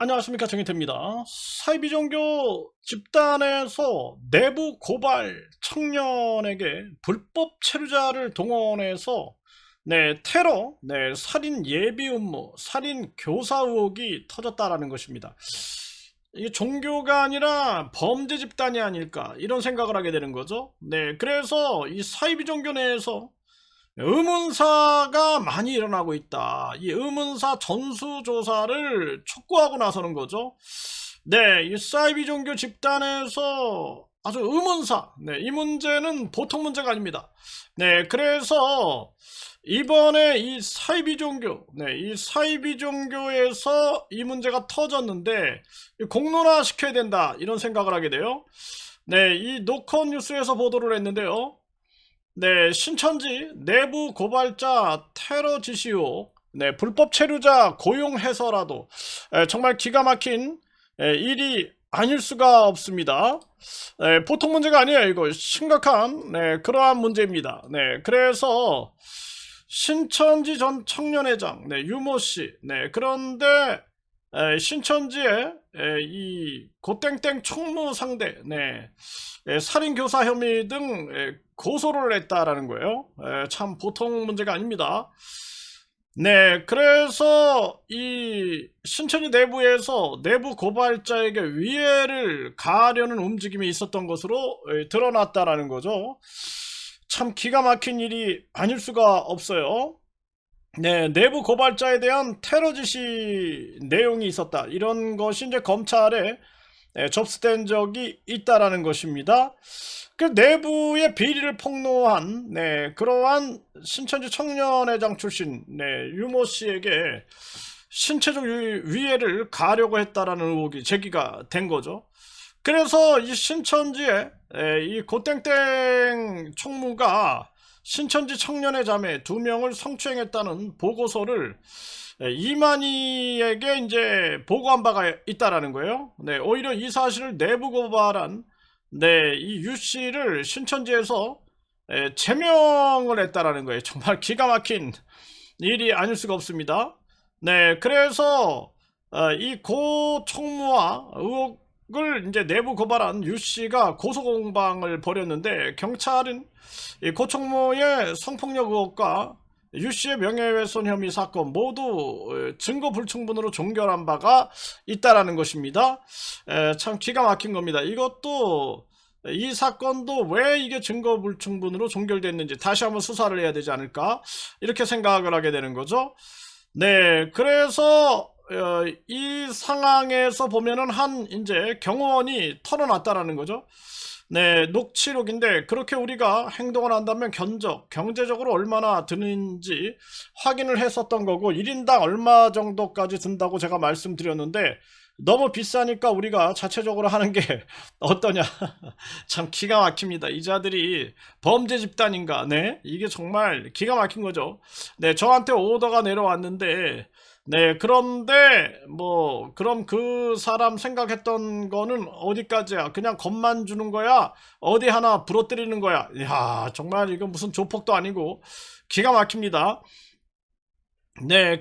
안녕하십니까, 정희태입니다. 사이비 종교 집단에서 내부 고발 청년에게 불법 체류자를 동원해서 테러, 살인 예비 음모, 살인 교사 의혹이 터졌다라는 것입니다. 이게 종교가 아니라 범죄 집단이 아닐까 이런 생각을 하게 되는 거죠. 그래서 이 사이비 종교 내에서 의문사가 많이 일어나고 있다. 이 의문사 전수조사를 촉구하고 나서는 거죠. 이 사이비 종교 집단에서 아주 의문사, 이 문제는 보통 문제가 아닙니다. 그래서 이번에 이 사이비 종교, 이 사이비 종교에서 이 문제가 터졌는데 공론화 시켜야 된다 이런 생각을 하게 돼요. 이 노컷 뉴스에서 보도를 했는데요. 신천지 내부 고발자 테러 지시 의혹, 불법 체류자 고용해서라도 정말 기가 막힌 일이 아닐 수가 없습니다. 보통 문제가 아니에요. 이거 심각한 그러한 문제입니다. 그래서 신천지 전 청년회장 유모씨, 그런데 신천지의 이 고땡땡 총무 상대 살인교사 혐의 등 고소를 했다라는 거예요. 참 보통 문제가 아닙니다. 그래서 이 신천지 내부에서 내부 고발자에게 위해를 가하려는 움직임이 있었던 것으로 드러났다라는 거죠. 참 기가 막힌 일이 아닐 수가 없어요. 내부 고발자에 대한 테러 지시 내용이 있었다. 이런 것이 이제 검찰에 접수된 적이 있다라는 것입니다. 그 내부의 비리를 폭로한 그러한 신천지 청년회장 출신 유모 씨에게 신체적 위해를 가하려고 했다라는 의혹이 제기가 된 거죠. 그래서 이 신천지의 이 고땡땡 총무가 신천지 청년의 자매 2명을 성추행했다는 보고서를 이만희에게 이제 보고한 바가 있다라는 거예요. 오히려 이 사실을 내부 고발한 이 유 씨를 신천지에서 제명을 했다라는 거예요. 정말 기가 막힌 일이 아닐 수가 없습니다. 그래서 이 고 총무와 의혹을 이제 내부 고발한 유 씨가 고소 공방을 벌였는데 경찰은 이 고 총무의 성폭력 의혹과 유 씨의 명예훼손 혐의 사건 모두 증거 불충분으로 종결한 바가 있다라는 것입니다. 참 기가 막힌 겁니다. 이것도 이 사건도 왜 이게 증거 불충분으로 종결됐는지 다시 한번 수사를 해야 되지 않을까 이렇게 생각을 하게 되는 거죠. 그래서 이 상황에서 보면은 한 이제 경호원이 털어놨다라는 거죠. 녹취록인데 그렇게 우리가 행동을 한다면 경제적으로 얼마나 드는지 확인을 했었던 거고 1인당 얼마 정도까지 든다고 제가 말씀드렸는데 너무 비싸니까 우리가 자체적으로 하는 게 어떠냐. 참 기가 막힙니다. 이 자들이 범죄 집단인가. 이게 정말 기가 막힌 거죠. 저한테 오더가 내려왔는데 그런데 뭐 그럼 그 사람 생각했던 거는 어디까지야? 그냥 겁만 주는 거야? 어디 하나 부러뜨리는 거야? 이야, 정말 이건 무슨 조폭도 아니고 기가 막힙니다.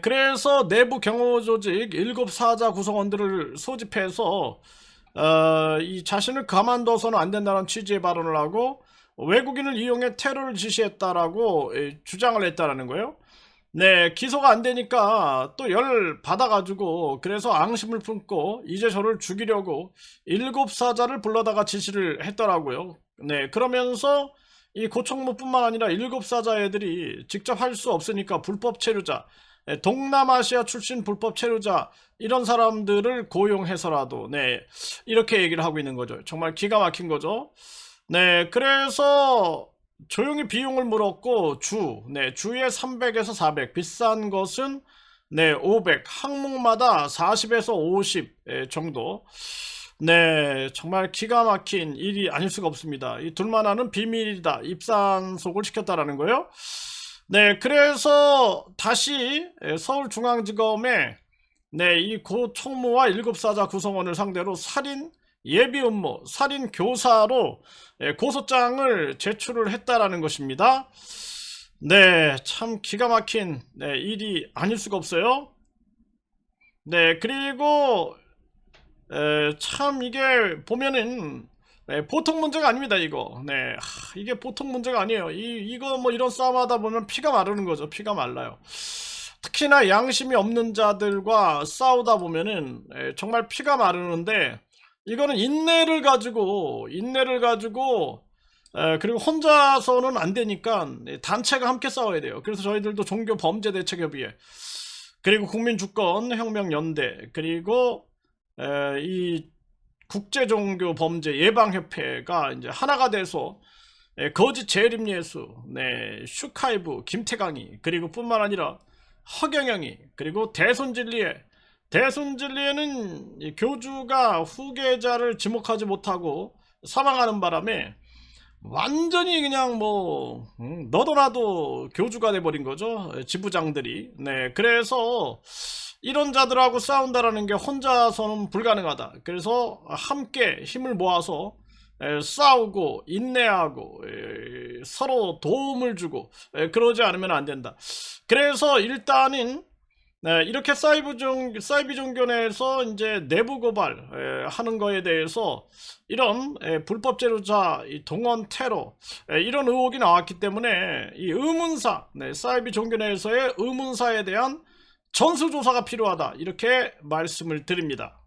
그래서 내부 경호 조직 7사자 구성원들을 소집해서 이 자신을 가만둬서는 안 된다는 취지의 발언을 하고 외국인을 이용해 테러를 지시했다라고 주장을 했다라는 거예요. 기소가 안 되니까 또 열 받아가지고 그래서 앙심을 품고 이제 저를 죽이려고 7사자를 불러다가 지시를 했더라고요. 그러면서 이 고총무뿐만 아니라 7사자 애들이 직접 할 수 없으니까 불법 체류자, 동남아시아 출신 불법 체류자 이런 사람들을 고용해서라도 이렇게 얘기를 하고 있는 거죠. 정말 기가 막힌 거죠. 그래서 조용히 비용을 물었고 주에 300에서 400, 비싼 것은 500, 항목마다 40에서 50 정도. 정말 기가 막힌 일이 아닐 수가 없습니다. 이 둘만 아는 비밀이다. 입산속을 시켰다라는 거예요. 그래서 다시 서울중앙지검에 이 고 총무와 7사자 구성원을 상대로 살인 예비 음모, 살인 교사로 고소장을 제출을 했다라는 것입니다. 참 기가 막힌 일이 아닐 수가 없어요. 그리고 참 이게 보면은 보통 문제가 아닙니다 이거. 네, 이게 보통 문제가 아니에요. 이거 뭐 이런 싸움하다 보면 피가 마르는 거죠. 피가 말라요. 특히나 양심이 없는 자들과 싸우다 보면은 정말 피가 마르는데, 이거는 인내를 가지고 그리고 혼자서는 안 되니까 단체가 함께 싸워야 돼요. 그래서 저희들도 종교범죄대책협의회, 그리고 국민주권혁명연대, 그리고 이 국제종교범죄예방협회가 이제 하나가 돼서 거짓 재림예수, 네, 슈카이브, 김태강이, 그리고 뿐만 아니라 허경영이, 그리고 대순진리에는 이 교주가 후계자를 지목하지 못하고 사망하는 바람에 완전히 그냥 뭐 너도 나도 교주가 돼버린 거죠, 지부장들이. 네, 그래서 이런 자들하고 싸운다라는 게 혼자서는 불가능하다. 그래서 함께 힘을 모아서 싸우고 인내하고 서로 도움을 주고 그러지 않으면 안 된다. 그래서 일단은 이렇게 사이비 종교내에서 이제 내부 고발 하는 거에 대해서 이런 불법 제로자 동원 테러 이런 의혹이 나왔기 때문에 이 의문사, 사이비 종교내에서의 의문사에 대한 전수조사가 필요하다, 이렇게 말씀을 드립니다.